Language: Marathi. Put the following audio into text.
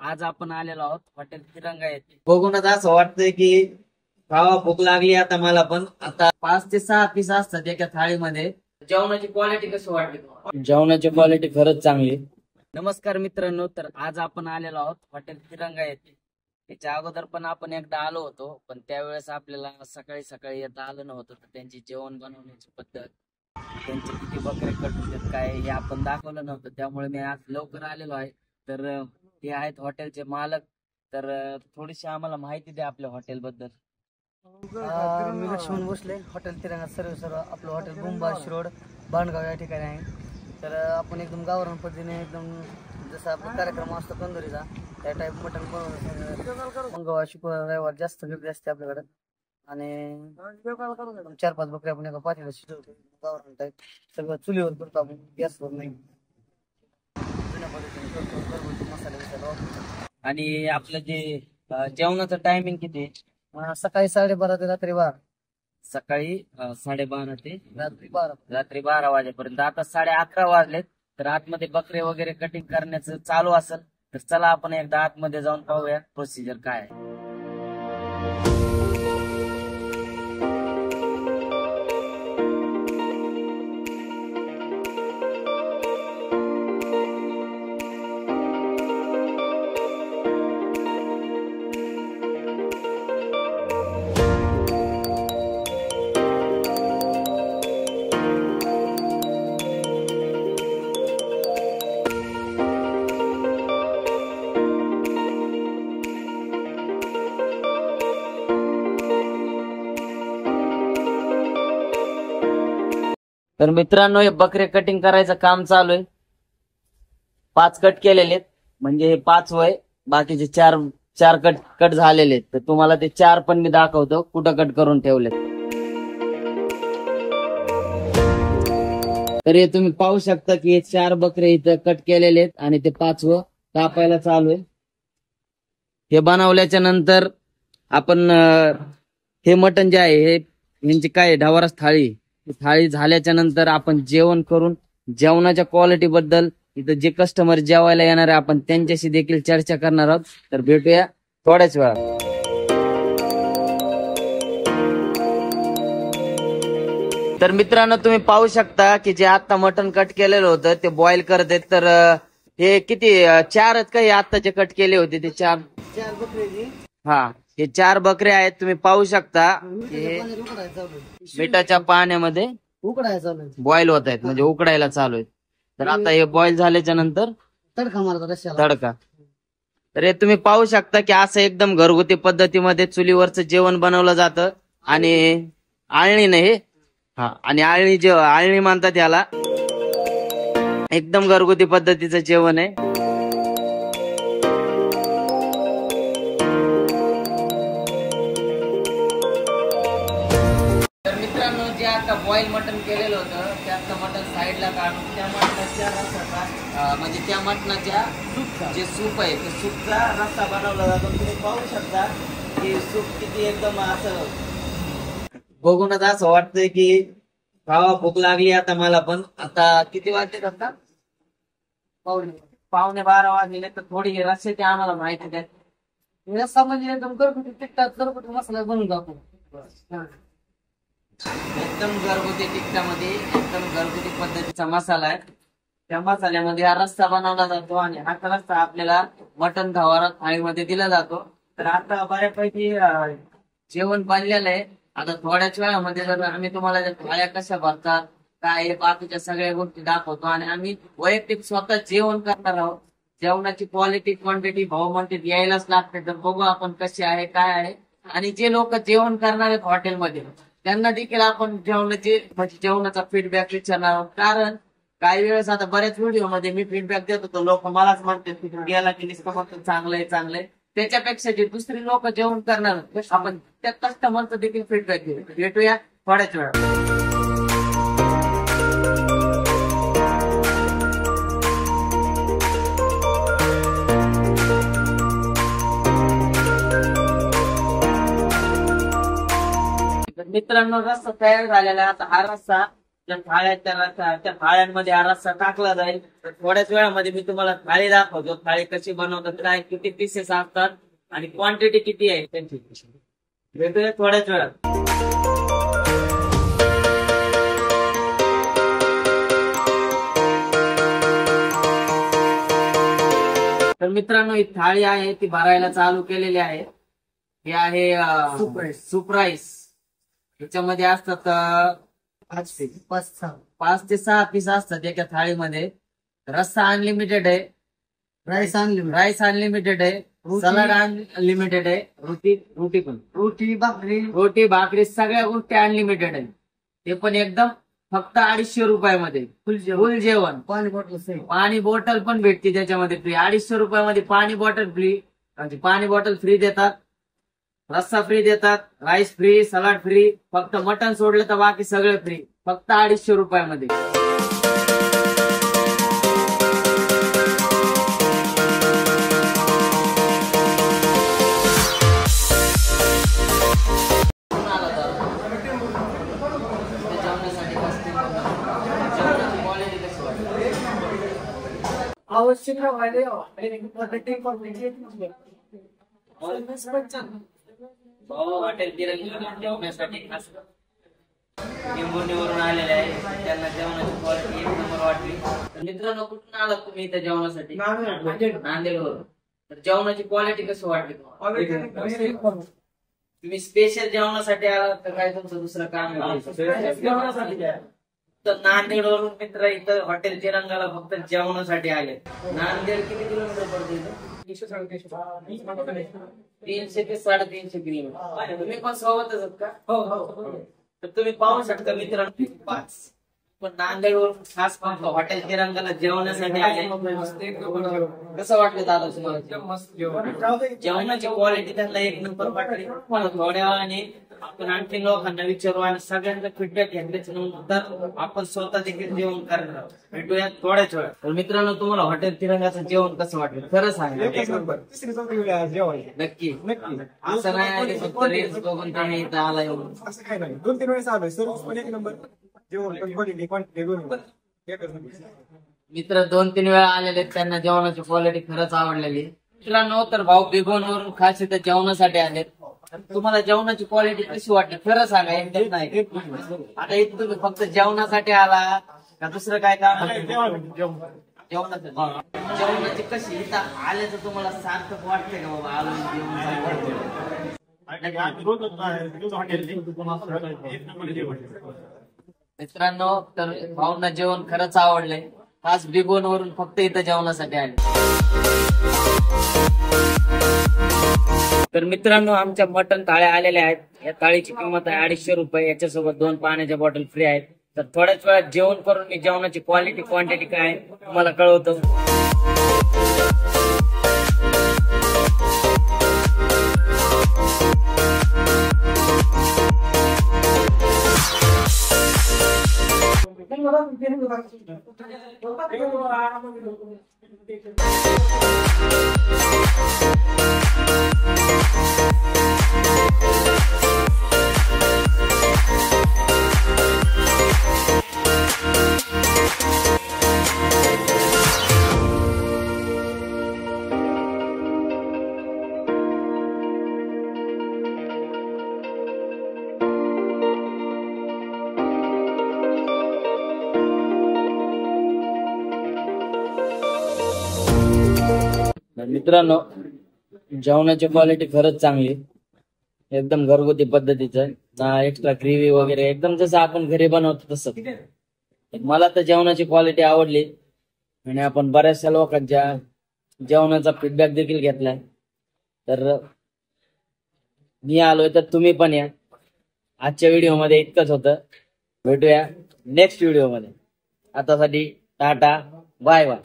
आज आपण आलेलो आहोत हॉटेल तिरंगा येथे. बघूनच असं वाटतंय की खावा भूक लागली आता मला पण. आता 5 ते 6 पीस असतात एका थाळीमध्ये. जेवणाची क्वालिटी कशी वाटली तुम्हाला? जेवणाची क्वालिटी खरंच चांगली. नमस्कार मित्रांनो, तर आज आपण आलेलो आहोत हॉटेल तिरंगा येथे. त्याच्या अगोदर पण आपण एकदा आलो होतो, पण त्यावेळेस आपल्याला सकाळी सकाळी येता आलं नव्हतं. तर त्यांची जेवण बनवण्याची पद्धत, त्यांचे किती बकरे कट होतात काय हे आपण दाखवलं नव्हतं. त्यामुळे मी आज लवकर आलेलो आहे. तर ते आहेत हॉटेलचे मालक. तर थोडीशी आम्हाला माहिती द्या आपल्या हॉटेल बद्दल. मी लक्ष्मण भोसले, हॉटेल तिरंगा सर्व आपलं हॉटेल बुंबाश रोड बाणगाव या ठिकाणी आहे. तर आपण एकदम गावरान पद्धतीने एकदम जसा आपला कार्यक्रम असतो कंदुरीचा त्या टाईप मटण बनवलं. मंगळवार शुक्रवार रविवार जास्त गर्दी असते आपल्याकडे. आणि 4-5 बकरी आपण एका पातेल्यात शिजवतो गावरान टाईप. सगळं चुलीवर करतो आपण, गॅसवर नाही. जुन्या पद्धतीने करतो, घरगुती मसाले वापरतो. आणि आपलं जे जेवणाचं टायमिंग किती आहे? सकाळी 12:30 ते रात्री 12. सकाळी 12:30 ते रात्री 12 वाजेपर्यंत. आता 11:30 वाजलेत. तर आतमध्ये बकरे वगैरे कटिंग करण्याचं चालू असेल. तर चला आपण एकदा आतमध्ये जाऊन पाहूया प्रोसिजर काय आहे. तर मित्रांनो, हे बकरे कटिंग करायचं काम चालू आहे. 5 कट केलेले आहेत, म्हणजे हे 5 वय, बाकीचे 4 कट झालेले आहेत. तर तुम्हाला ते 4 पण मी दाखवतो कुठं कट करून ठेवलेत. तर हे तुम्ही पाहू शकता की हे 4 बकरे इथं कट केलेले आहेत आणि ते 5वं कापायला चालू आहे. हे बनवल्याच्या नंतर आपण हे मटण जे आहे हे यांची काय ढवारस थाळी झाल्याच्या नंतर आपण जेवण करून जेवणाच्या क्वालिटी बद्दल इथं जे कस्टमर जेवायला येणार आहे आपण त्यांच्याशी देखील चर्चा करणार आहोत. तर भेटूया थोड्याच वेळात. तर मित्रांनो, तुम्ही पाहू शकता की जे आता मटण कट केलेलं होतं ते बॉईल करत आहेत. तर हे किती 4 आहेत का? हे आता जे कट केले होते ते 4 बकरी. हा, हे 4 बकरे आहेत. तुम्ही पाहू शकता हे मिठाच्या पाण्यामध्ये उकडायचं बॉईल होत आहेत, म्हणजे उकडायला चालू आहेत. तर आता हे बॉईल झाल्याच्या नंतर तडका मारतो रश्याला. तडका. तर हे तुम्ही पाहू शकता की असं एकदम घरगुती पद्धतीमध्ये चुलीवरचं जेवण बनवलं जातं. आणि आळणी नाही हा, आणि आळणी म्हणतात याला. एकदम घरगुती पद्धतीचं जेवण आहे. जे आता बॉईल मटण केलेलं होतं त्याचं मटण साईडला काढून त्या मटणाच्या रस्त्याचा म्हणजे त्या मटणाच्या जे सूप आहे ते सूपचा रस्ता बनवला जातो. तुम्ही पाहू शकता की सूप किती एकदम असं बघूनच असं वाटतंय की खावा भूक लागली आता मला पण. आता किती वाजले? आता 12:15 वाजले. तर थोडी रस्त्याची आम्हाला माहिती द्या. रस्सा म्हणजे एकदम घरगुती तिखटात घरगुती मसाला बनवून जातो. एकदम घरगुती तिखटामध्ये एकदम घरगुती पद्धतीचा मसाला आहे. त्या मसाल्यामध्ये हा रस्सा बनवला जातो आणि हा रस्सा आपल्याला मटण घावारा थाळीमध्ये दिला जातो. तर आता बऱ्यापैकी जेवण बनलेलं आहे. आता थोड्याच वेळामध्ये जर आम्ही तुम्हाला थाळ्या कशा भरतात काय बाकीच्या सगळ्या गोष्टी दाखवतो. आणि आम्ही वैयक्तिक स्वतः जेवण करणार आहोत. जेवणाची क्वालिटी क्वांटिटी भाव म्हणते यायलाच लागते. तर बघू आपण कशी आहे काय आहे. आणि जे लोक जेवण करणार आहेत हॉटेलमध्ये त्यांना देखील आपण जेवणाचा फीडबॅक विचारणार आहोत. कारण काही वेळेस आता बऱ्याच व्हिडिओ मध्ये मी फीडबॅक देत होतो, लोक मलाच म्हणतात तिकडे गेला की नुसतं चांगलंय. त्याच्यापेक्षा जे दुसरी लोक जेवण करणार आपण त्या कस्टमरचं देखील फीडबॅक घेऊ. भेटूया थोड्याच वेळा. मित्रांनो, रस्सा तयार झालेला आहे. आता हा रस्सा त्या थाळ्या त्या थाळ्यांमध्ये हा रस्सा टाकला जाईल. तर थोड्याच वेळामध्ये मी तुम्हाला थाळी दाखवतो, थाळी कशी बनवतात, काय किती पीसेस असतात आणि क्वांटिटी किती आहे त्यांची. भेटूया थोड्याच वेळात. तर मित्रांनो, ही थाळी आहे ती भरायला चालू केलेली आहे. हे आहे सूप राईस. त्याच्यामध्ये असतात 5 ते 6 पीस असतात एका थाळीमध्ये. रस्सा अनलिमिटेड आहे, राईस अनलिमिटेड आहे, सलाड अनलिमिटेड आहे, रोटी भाकरी सगळ्या गोष्टी अनलिमिटेड आहे. ते पण एकदम फक्त 250 रुपयामध्ये फुल जेवण. पाणी बॉटल पण भेटते त्याच्यामध्ये फ्री. 250 रुपयामध्ये पाणी बॉटल फ्री, म्हणजे पाणी बॉटल फ्री देतात, रस्सा फ्री देतात, राईस फ्री, सलाड फ्री. फक्त मटन सोडलं तर बाकी सगळे फ्री, फक्त 250 रुपयामध्ये. आवश्यक हॉटेल जेवण्यासाठी निंबोनीवरून आलेले आहे, त्यांना जेवणाची क्वालिटी 1 नंबर वाटली. मित्रांनो, कुठून आलात तुम्ही इथे जेवणासाठी? नांदेडवरून. तर जेवणाची क्वालिटी कशी वाटली तुम्हाला? तुम्ही स्पेशल जेवणासाठी आलात तर काय तुमचं दुसरं काम आहे? तर नांदेडवरून मित्र इथं हॉटेल तिरंगाला फक्त जेवणासाठी आले. नांदेड किती किलोमीटर पडते इथं? 300 ते 350 किलोमीटर. तुम्ही पण सोबतच आहात का? तर तुम्ही पाहू शकता मित्रांनो, 5 पण नांदेडवरून खास हॉटेल तिरंगाला जेवणासाठी आले. कसं वाटलं दादा तुम्हाला? जेवणाची क्वालिटी त्यांना 1 नंबर वाटली. थोड्या वेळाने आपण आणखी लोकांना विचारू आणि सगळ्यांचा फीडबॅक घेतल्याच्या नंतर आपण स्वतः देखील जेवण करणार. भेटूया थोड्याच वेळा. तर मित्रांनो, तुम्हाला हॉटेल तिरंगाचं जेवण कसं वाटलं खरं सांगा. नक्की असं नाही फक्त रील्स बघून तुम्ही इथं आला येऊन. असं काय नाही, 2-3 वेळेस आलोय. सर्विस पण 1 नंबर, जेवण क्वालिटी मित्र 2-3 वेळा आलेले, त्यांना जेवणाची क्वालिटी खरंच आवडलेली. मित्रांनो, तर भाऊ बिगोनवरून खास इथं जेवणासाठी आले. तुम्हाला जेवणाची क्वालिटी कशी वाटली खरं सांगा. एकदम नाही आता इथं तुम्ही फक्त जेवणासाठी आला का दुसरं काय काम? जेवणासाठी. जेवणाची कशी इथं आल्याचं तुम्हाला सार्थक वाटतंय का बाबा आलो जेवण? मित्रांनो, तर भाऊंना जेवण खरंच आवडले. खास बिगोनवरून फक्त इथं जेवणासाठी आले. तर मित्रांनो, आमच्या मटन थाळ्या आलेल्या आहेत. या थाळीची किंमत आहे 250 रुपये. याच्यासोबत 2 पाण्याच्या बॉटल फ्री आहेत. तर थोड्याच वेळात जेवण करून मी जेवणाची क्वांटिटी काय तुम्हाला कळवतो. मित्रांनो, जेवणाची क्वालिटी खरंच चांगली, एकदम घरगुती पद्धतीचं, ना एक्स्ट्रा ग्रेव्ही वगैरे, एकदम जसं आपण घरी बनवतो तसं. मला तर जेवणाची क्वालिटी आवडली आणि आपण बऱ्याचशा लोकांच्या जेवणाचा फीडबॅक देखील घेतलाय. तर मी आलोय तर तुम्ही पण या. आजच्या व्हिडिओमध्ये इतकंच होतं. भेटूया नेक्स्ट व्हिडिओमध्ये. आतासाठी टाटा, बाय बाय.